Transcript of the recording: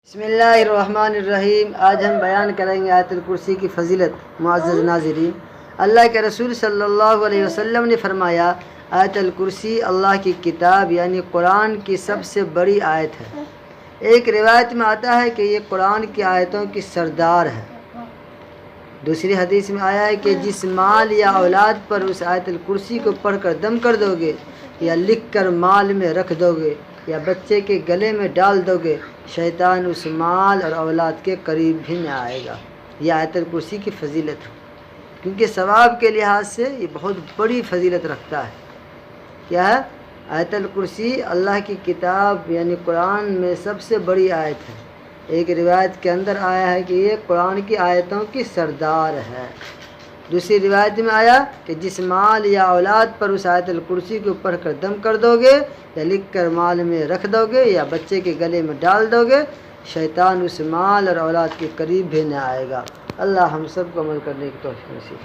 بسم اللہ الرحمن الرحیم۔ آج ہم بیان کریں گے آیت الکرسی کی فضیلت۔ معزز ناظرین، اللہ کے رسول صلی اللہ علیہ وسلم نے فرمایا، آیت الکرسی اللہ کی کتاب یعنی قرآن کی سب سے بڑی آیت ہے۔ ایک روایت میں آتا ہے کہ یہ قرآن کی آیتوں کی سردار ہے۔ دوسری حدیث میں آیا ہے کہ جس مال یا اولاد پر اس آیت الکرسی کو پڑھ کر دم کر دو گے یا لکھ کر مال میں رکھ دو گے یا بچے کے گلے میں ڈال دو گے، شیطان اس مال اور اولاد کے قریب بھی نہ آئے گا۔ یہ آیت الکرسی کی فضیلت ہے، کیونکہ ثواب کے لحاظ سے یہ بہت بڑی فضیلت رکھتا ہے۔ کیا ہے؟ آیت الکرسی اللہ کی کتاب یعنی قرآن میں سب سے بڑی آیت ہے۔ ایک روایت کے اندر آیا ہے کہ یہ قرآن کی آیتوں کی سردار ہے۔ دوسری روایت میں آیا کہ جس مال یا اولاد پر اس آیت الکرسی کو پڑھ کر دم کر دو گے یا لکھ کر مال میں رکھ دو گے یا بچے کے گلے میں ڈال دو گے، شیطان اس مال اور اولاد کے قریب بھی نہ آئے گا۔ اللہ ہم سب کو عمل کرنے کی توفیق نصیب۔